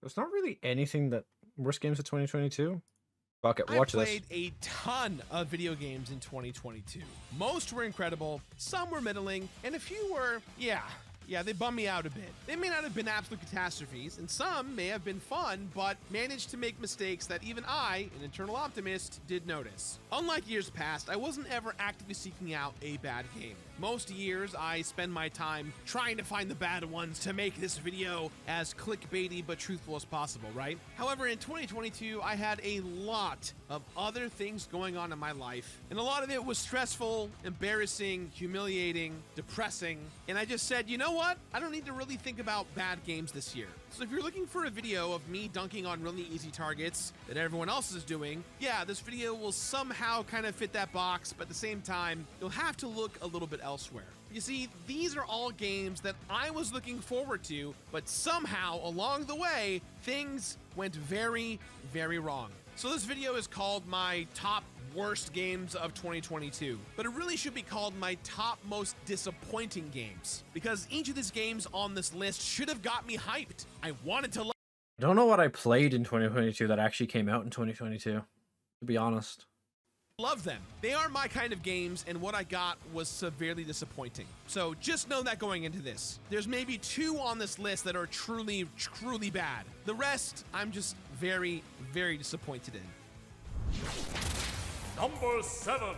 There's not really anything that worst games of 2022. Fuck it, I watch played this. a ton of video games in 2022. Most were incredible, some were middling, and a few were, yeah, they bummed me out a bit. They may not have been absolute catastrophes, and some may have been fun, but managed to make mistakes that even I, an internal optimist, did notice. Unlike years past, I wasn't ever actively seeking out a bad game. Most years, I spend my time trying to find the bad ones to make this video as clickbaity but truthful as possible, right? However, in 2022, I had a lot of other things going on in my life, and a lot of it was stressful, embarrassing, humiliating, depressing, and I just said, you know what? I don't need to really think about bad games this year. So if you're looking for a video of me dunking on really easy targets that everyone else is doing, yeah, this video will somehow kind of fit that box, but at the same time, you'll have to look a little bit elsewhere. You see, these are all games that I was looking forward to, but somehow along the way, things went very, very wrong. So this video is called my top worst games of 2022, but it really should be called my top most disappointing games, because each of these games on this list should have got me hyped. I wanted to I don't know what I played in 2022 that actually came out in 2022, to be honest. love them. They are my kind of games, and what I got was severely disappointing. So just know that going into this. There's maybe 2 on this list that are truly, truly bad. The rest, I'm just very, very disappointed in. Number 7.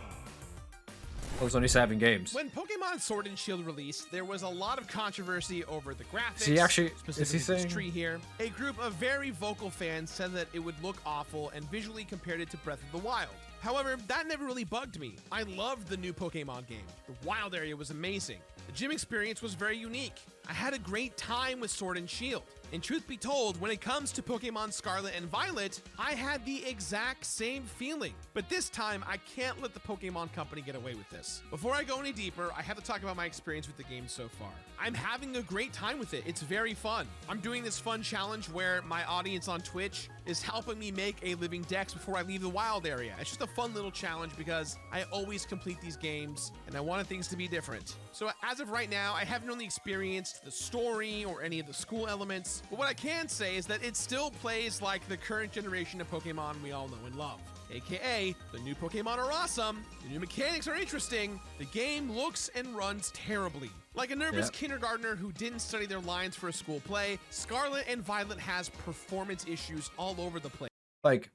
There's only 7 games. When Pokemon Sword and Shield released, there was a lot of controversy over the graphics. Is he actually, specifically is he saying? this tree here. A group of very vocal fans said that it would look awful and visually compared it to Breath of the Wild. However, that never really bugged me. I loved the new Pokemon game. The wild area was amazing. The gym experience was very unique. I had a great time with Sword and Shield. And truth be told, when it comes to Pokemon Scarlet and Violet, I had the exact same feeling. But this time, I can't let the Pokemon Company get away with this. Before I go any deeper, I have to talk about my experience with the game so far. I'm having a great time with it. It's very fun. I'm doing this fun challenge where my audience on Twitch is helping me make a living dex before I leave the wild area. It's just a fun little challenge because I always complete these games and I wanted things to be different. So as of right now, I haven't really experienced the story or any of the school elements, but what I can say is that it still plays like the current generation of Pokemon we all know and love. AKA, the new Pokemon are awesome, the new mechanics are interesting, the game looks and runs terribly. Like a nervous kindergartner who didn't study their lines for a school play, Scarlet and Violet has performance issues all over the place. Like,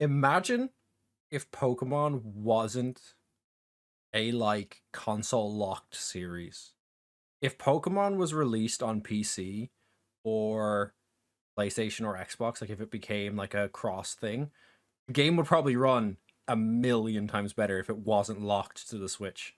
imagine if Pokemon wasn't a, like, console-locked series. If Pokemon was released on PC or PlayStation or Xbox, like if it became like a cross thing, the game would probably run a million times better if it wasn't locked to the Switch.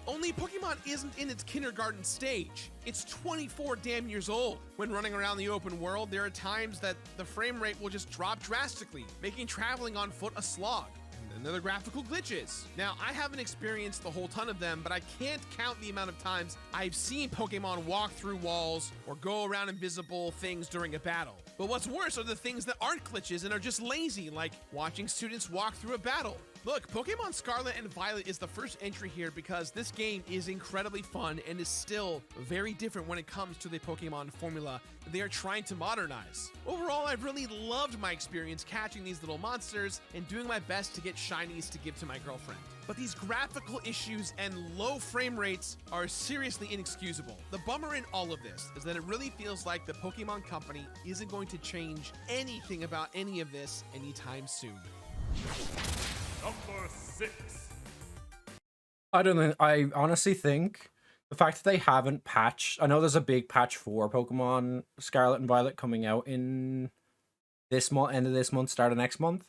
Only Pokemon isn't in its kindergarten stage. It's 24 damn years old. When running around the open world, there are times that the frame rate will just drop drastically, making traveling on foot a slog. And then there are graphical glitches. Now, I haven't experienced the whole ton of them, but I can't count the amount of times I've seen Pokemon walk through walls or go around invisible things during a battle. But what's worse are the things that aren't glitches and are just lazy, like watching students walk through a battle. Look, Pokemon Scarlet and Violet is the first entry here because this game is incredibly fun and is still very different when it comes to the Pokemon formula that they are trying to modernize. Overall, I've really loved my experience catching these little monsters and doing my best to get shinies to give to my girlfriend. But these graphical issues and low frame rates are seriously inexcusable. The bummer in all of this is that it really feels like the Pokemon Company isn't going to change anything about any of this anytime soon. Number 6. I honestly think the fact that they haven't patched, I know there's a big patch for Pokemon Scarlet and Violet coming out in this month, end of this month, start of next month.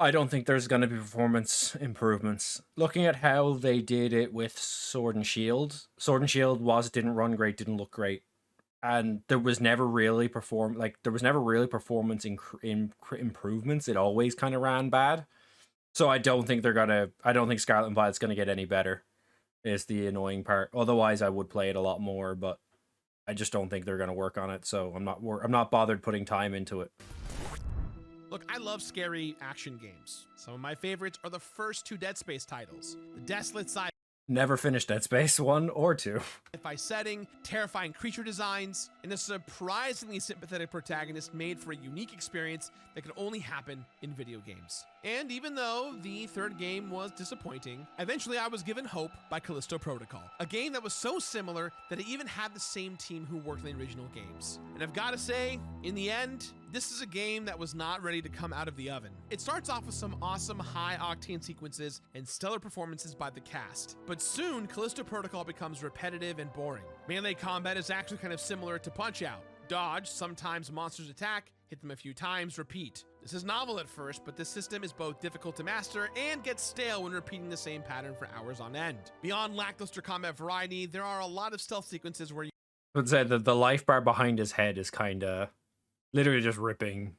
I don't think there's going to be performance improvements. Looking at how they did it with Sword and Shield didn't run great, didn't look great. And there was never really performance improvements. It always kind of ran bad. So I don't think Scarlet and Violet's gonna get any better, is the annoying part. Otherwise I would play it a lot more, but I just don't think they're gonna work on it, so I'm not bothered putting time into it. Look, I love scary action games. Some of my favorites are the first 2 Dead Space titles, The Desolate Side Never finished Dead Space 1 or 2. sci-fi setting, terrifying creature designs, and a surprisingly sympathetic protagonist made for a unique experience that could only happen in video games. And even though the third game was disappointing, eventually I was given hope by Callisto Protocol, a game that was so similar that it even had the same team who worked on the original games. And I've got to say, in the end, this is a game that was not ready to come out of the oven. It starts off with some awesome high-octane sequences and stellar performances by the cast, but soon Callisto Protocol becomes repetitive and boring. Melee combat is actually kind of similar to Punch-Out. Dodge, sometimes monsters attack, hit them a few times, repeat. This is novel at first, but this system is both difficult to master and gets stale when repeating the same pattern for hours on end. Beyond lackluster combat variety, there are a lot of stealth sequences where you Would say that the life bar behind his head is kind of literally just ripping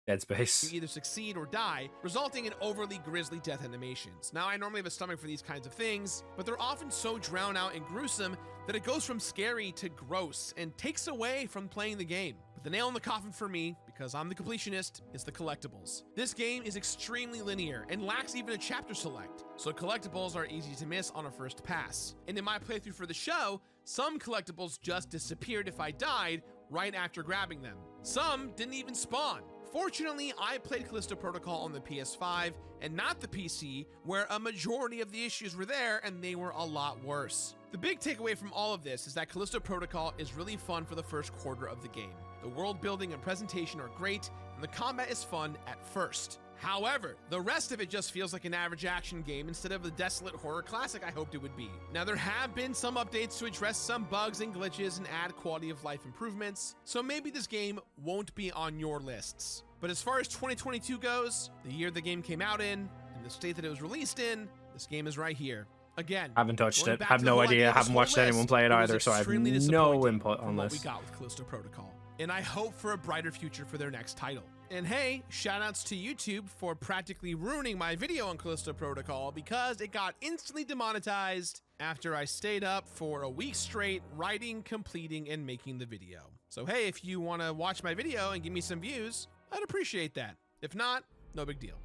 Dead Space. either succeed or die, resulting in overly grisly death animations. Now, I normally have a stomach for these kinds of things, but they're often so drown out and gruesome that it goes from scary to gross and takes away from playing the game. But the nail in the coffin for me, because I'm the completionist, is the collectibles. This game is extremely linear and lacks even a chapter select, so collectibles are easy to miss on a first pass. And in my playthrough for the show, some collectibles just disappeared if I died right after grabbing them. Some didn't even spawn. Fortunately, I played Callisto Protocol on the PS5 and not the PC, where a majority of the issues were there and they were a lot worse. The big takeaway from all of this is that Callisto Protocol is really fun for the first quarter of the game. The world building and presentation are great, and the combat is fun at first. However, the rest of it just feels like an average action game instead of the desolate horror classic I hoped it would be. Now, there have been some updates to address some bugs and glitches and add quality of life improvements, so maybe this game won't be on your lists. But as far as 2022 goes, the year the game came out in, and the state that it was released in, this game is right here. Again, Haven't touched going it. back Have to the no whole idea. of this Haven't whole watched anyone list, play it was either, so I have extremely no disappointing input on from what this. we got with Callisto Protocol. And I hope for a brighter future for their next title. And hey, shoutouts to YouTube for practically ruining my video on Callisto Protocol because it got instantly demonetized after I stayed up for a week straight writing, completing, and making the video. So hey, if you want to watch my video and give me some views, I'd appreciate that. If not, no big deal.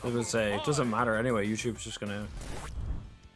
I would say it doesn't matter anyway. YouTube's just gonna.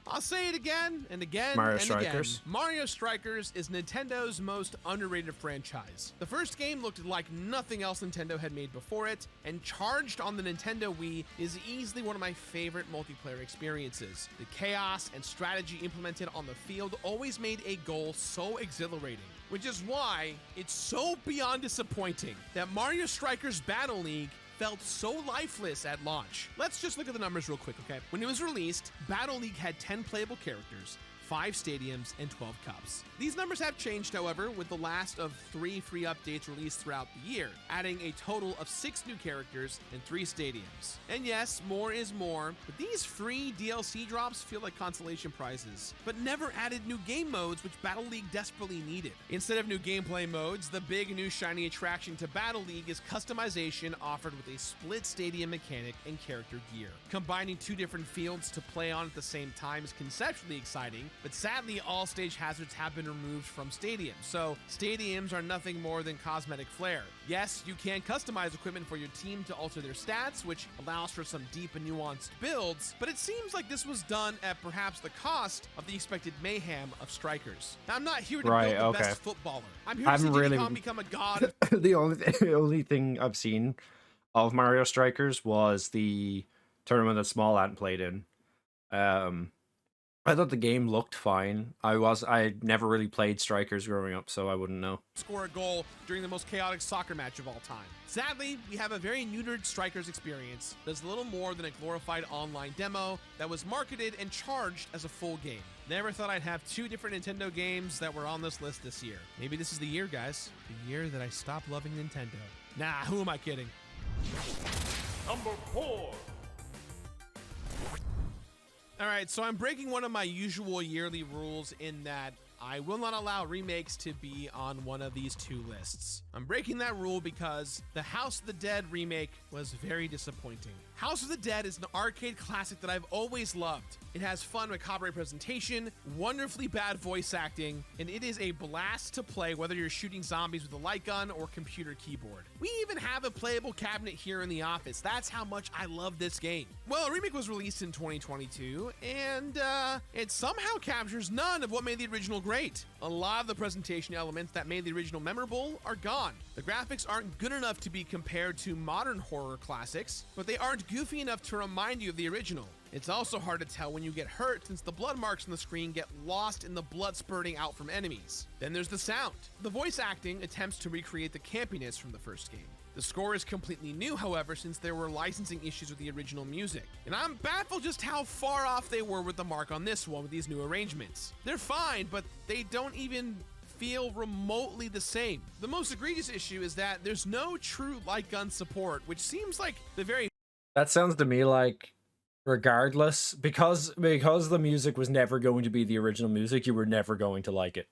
I'll say it again and again Mario and Strikers. again. Mario Strikers is Nintendo's most underrated franchise. The first game looked like nothing else Nintendo had made before it, and Charged on the Nintendo Wii is easily one of my favorite multiplayer experiences. The chaos and strategy implemented on the field always made a goal so exhilarating, which is why it's so beyond disappointing that Mario Strikers Battle League felt so lifeless at launch. Let's just look at the numbers real quick, okay? When it was released, Battle League had 10 playable characters, 5 stadiums, and 12 cups. These numbers have changed, however, with the last of 3 free updates released throughout the year, adding a total of 6 new characters and 3 stadiums. And yes, more is more, but these free DLC drops feel like consolation prizes, but never added new game modes, which Battle League desperately needed. Instead of new gameplay modes, the big new shiny attraction to Battle League is customization offered with a split stadium mechanic and character gear. Combining 2 different fields to play on at the same time is conceptually exciting, but sadly all stage hazards have been removed from stadiums, so stadiums are nothing more than cosmetic flair. Yes, you can customize equipment for your team to alter their stats, which allows for some deep and nuanced builds, but it seems like this was done at perhaps the cost of the expected mayhem of strikers. Now, I'm not here to build the best footballer. I'm here to see Diddy become a god. The only thing I've seen of Mario Strikers was the tournament that Small Ant played in. I thought the game looked fine. I never really played Strikers growing up, so I wouldn't know. Score a goal during the most chaotic soccer match of all time. Sadly, we have a very neutered Strikers experience that's little more than a glorified online demo that was marketed and charged as a full game. Never thought I'd have 2 different Nintendo games that were on this list this year. Maybe this is the year, guys. The year that I stopped loving Nintendo. Nah, who am I kidding? Number 4. All right, so I'm breaking one of my usual yearly rules in that I will not allow remakes to be on one of these two lists. I'm breaking that rule because the House of the Dead remake was very disappointing. House of the Dead is an arcade classic that I've always loved. It has fun macabre presentation, wonderfully bad voice acting, and it is a blast to play whether you're shooting zombies with a light gun or computer keyboard. We even have a playable cabinet here in the office. That's how much I love this game. Well, a remake was released in 2022, and it somehow captures none of what made the original great. A lot of the presentation elements that made the original memorable are gone. The graphics aren't good enough to be compared to modern horror classics, but they aren't goofy enough to remind you of the original. It's also hard to tell when you get hurt since the blood marks on the screen get lost in the blood spurting out from enemies. Then there's the sound. The voice acting attempts to recreate the campiness from the first game. The score is completely new, however, since there were licensing issues with the original music. And I'm baffled just how far off they were with the mark on this one with these new arrangements. They're fine, but they don't even feel remotely the same. The most egregious issue is that there's no true light gun support, which seems like the very... That sounds to me like, regardless, because the music was never going to be the original music, you were never going to like it.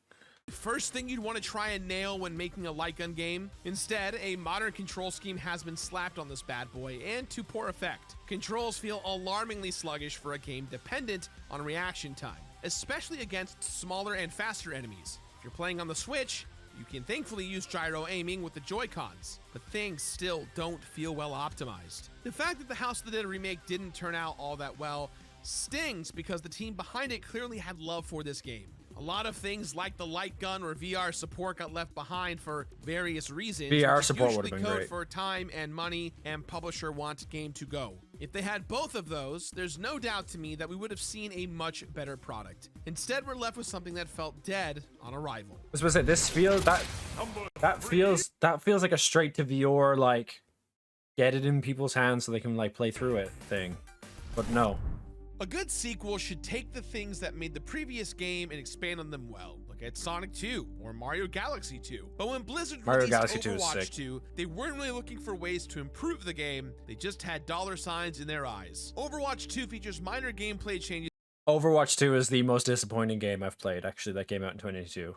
First thing you'd want to try and nail when making a light gun game. Instead, a modern control scheme has been slapped on this bad boy, and to poor effect. Controls feel alarmingly sluggish for a game dependent on reaction time, especially against smaller and faster enemies. If you're playing on the Switch, you can thankfully use gyro aiming with the Joy-Cons, but things still don't feel well optimized. The fact that the House of the Dead remake didn't turn out all that well stings because the team behind it clearly had love for this game. A lot of things like the light gun or VR support got left behind for various reasons. VR support would have been code great. For time and money, and publisher wants game to go. If they had both of those, there's no doubt to me that we would have seen a much better product. Instead, we're left with something that felt dead on arrival. I was supposed to say, this feels that feels like a straight to VR, like get it in people's hands so they can like play through it thing, but no. A good sequel should take the things that made the previous game and expand on them well. Look at Sonic 2 or Mario Galaxy 2. But when Blizzard released Overwatch 2, they weren't really looking for ways to improve the game. They just had dollar signs in their eyes. Overwatch 2 features minor gameplay changes. Overwatch 2 is the most disappointing game I've played, actually, that came out in 2022.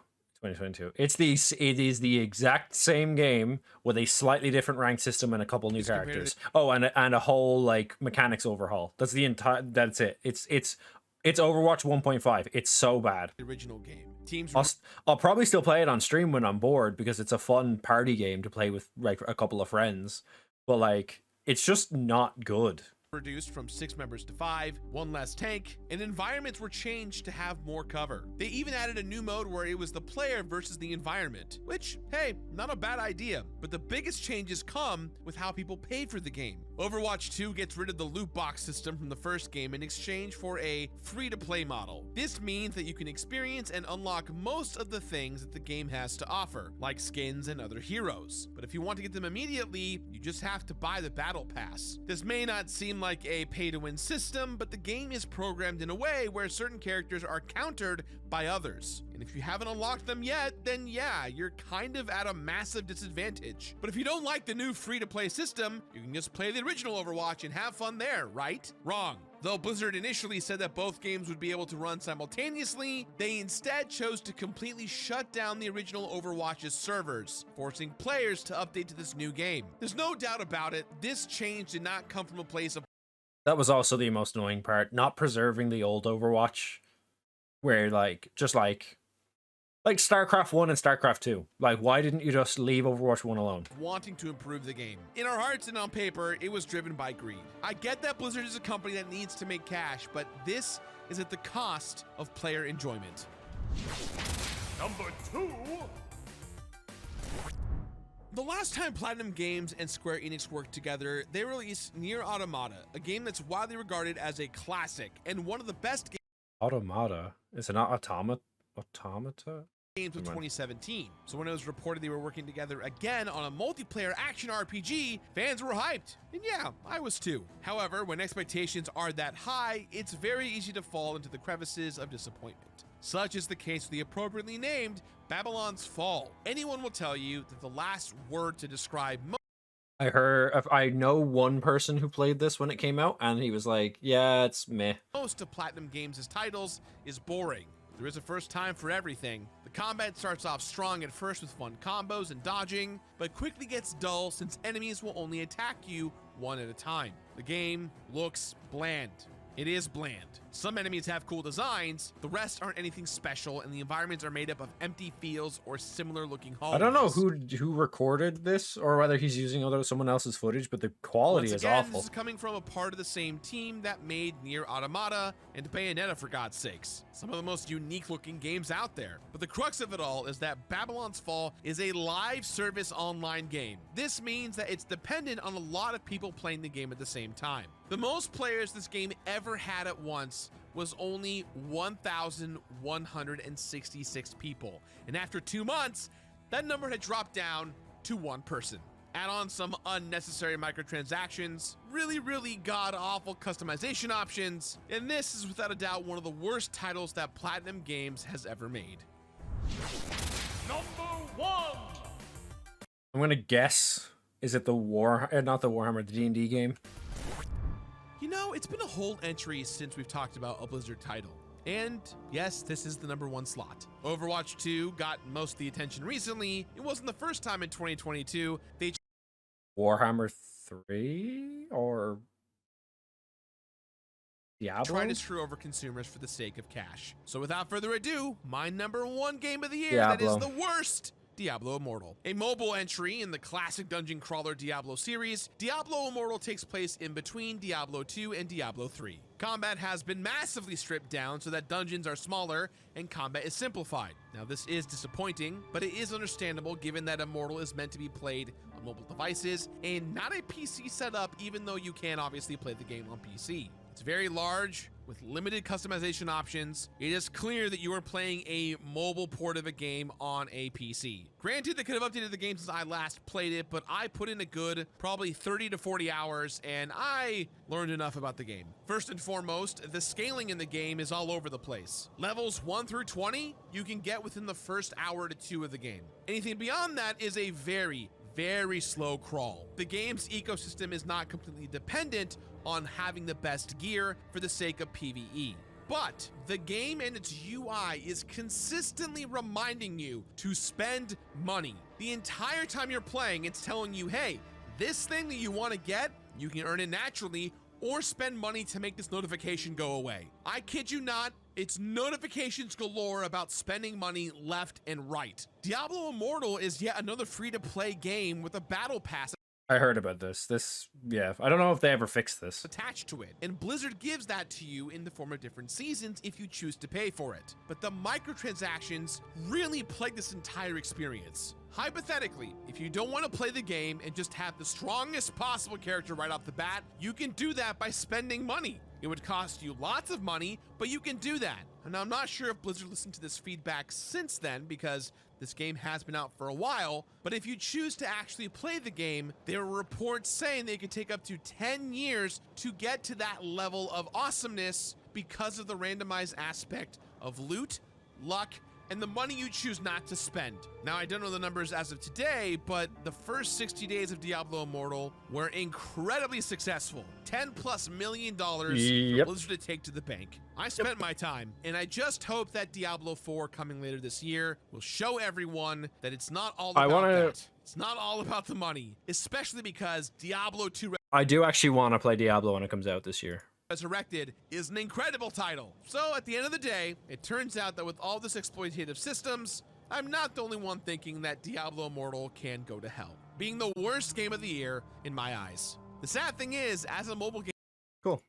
It is the exact same game with a slightly different rank system and a couple new characters. Oh, and a whole like mechanics overhaul. That's it. It's Overwatch 1.5. It's so bad. The original game. I'll probably still play it on stream when I'm bored because it's a fun party game to play with like a couple of friends. But like it's just not good. Reduced from 6 members to 5, 1 less tank, and environments were changed to have more cover. They even added a new mode where it was the player versus the environment, which, hey, not a bad idea, but the biggest changes come with how people paid for the game. Overwatch 2 gets rid of the loot box system from the first game in exchange for a free-to-play model. This means that you can experience and unlock most of the things that the game has to offer, like skins and other heroes. But if you want to get them immediately, you just have to buy the battle pass. This may not seem like a pay-to-win system, but the game is programmed in a way where certain characters are countered by others. And if you haven't unlocked them yet, then yeah, you're kind of at a massive disadvantage. But if you don't like the new free-to-play system, you can just play the original Overwatch and have fun there, right? Wrong. Though Blizzard initially said that both games would be able to run simultaneously, they instead chose to completely shut down the original Overwatch's servers, forcing players to update to this new game. There's no doubt about it, this change did not come from a place of... That was also the most annoying part, not preserving the old Overwatch, where like StarCraft 1 and StarCraft 2. Like, why didn't you just leave Overwatch 1 alone? Wanting to improve the game. In our hearts and on paper, it was driven by greed. I get that Blizzard is a company that needs to make cash, but this is at the cost of player enjoyment. Number 2. The last time Platinum Games and Square Enix worked together, they released Nier Automata, a game that's widely regarded as a classic and one of the best Automata? Is it not automata? games of 2017. So when it was reported they were working together again on a multiplayer action RPG, fans were hyped. And yeah, I was too. However, when expectations are that high, it's very easy to fall into the crevices of disappointment. Such is the case with the appropriately named Babylon's Fall. Anyone will tell you that the last word to describe I know one person who played this when it came out, and he was like, yeah, it's meh. most of Platinum Games' titles is boring. There is a first time for everything. The combat starts off strong at first with fun combos and dodging, but quickly gets dull since enemies will only attack you one at a time. The game looks bland. It is bland. Some enemies have cool designs, the rest aren't anything special, and the environments are made up of empty fields or similar looking hallways. I don't know who recorded this or whether he's using someone else's footage, but the quality Once is again, awful. This is coming from a part of the same team that made Nier Automata and Bayonetta, for God's sakes. Some of the most unique looking games out there. But the crux of it all is that Babylon's Fall is a live service online game. This means that it's dependent on a lot of people playing the game at the same time. The most players this game ever had at once was only 1,166 people. And after 2 months, that number had dropped down to 1 person. Add on some unnecessary microtransactions, really god-awful customization options, and this is without a doubt one of the worst titles that Platinum Games has ever made. Number 1. I'm gonna guess, is it the not the Warhammer, the D&D game? You know, it's been a whole entry since we've talked about a Blizzard title. And yes, this is the number 1 slot. Overwatch 2 got most of the attention recently. It wasn't the first time in 2022 they Warhammer 3 or Diablo? tried to screw over consumers for the sake of cash. So without further ado, my number 1 game of the year that is Diablo. the worst. Diablo Immortal. A mobile entry in the classic dungeon crawler Diablo series, Diablo Immortal takes place in between Diablo 2 and Diablo 3. Combat has been massively stripped down so that dungeons are smaller and combat is simplified. Now this is disappointing, but it is understandable given that Immortal is meant to be played on mobile devices and not a PC setup, even though you can obviously play the game on PC. It's very large, with limited customization options. It is clear that you are playing a mobile port of a game on a PC. Granted, they could have updated the game since I last played it, but I put in a good probably 30 to 40 hours, and I learned enough about the game. First and foremost, the scaling in the game is all over the place. Levels 1 through 20, you can get within the first hour to 2 of the game. Anything beyond that is a very slow crawl. The game's ecosystem is not completely dependent on having the best gear for the sake of PvE. But the game and its UI is consistently reminding you to spend money. The entire time you're playing, it's telling you, hey, this thing that you want to get, you can earn it naturally or spend money to make this notification go away. I kid you not, it's notifications galore about spending money left and right. Diablo Immortal is yet another free-to-play game with a battle pass I heard about this. Yeah, I don't know if they ever fixed this. attached to it, and Blizzard gives that to you in the form of different seasons if you choose to pay for it. But the microtransactions really plague this entire experience. Hypothetically, if you don't want to play the game and just have the strongest possible character right off the bat, you can do that by spending money. It would cost you lots of money, but you can do that. And I'm not sure if Blizzard listened to this feedback since then, because this game has been out for a while, but if you choose to actually play the game, there are reports saying they could take up to 10 years to get to that level of awesomeness because of the randomized aspect of loot, luck, and the money you choose not to spend. Now, I don't know the numbers as of today, but the first 60 days of Diablo Immortal were incredibly successful. $10+ million for Yep. Blizzard to take to the bank. I spent my time, and I just hope that Diablo 4 coming later this year will show everyone that it's not all about that. It's not all about the money, especially because Diablo 2 I do actually want to play Diablo when it comes out this year. Resurrected is an incredible title. So at the end of the day, it turns out that with all this exploitative systems, I'm not the only one thinking that Diablo Immortal can go to hell, being the worst game of the year in my eyes. The sad thing is, as a mobile game, Cool.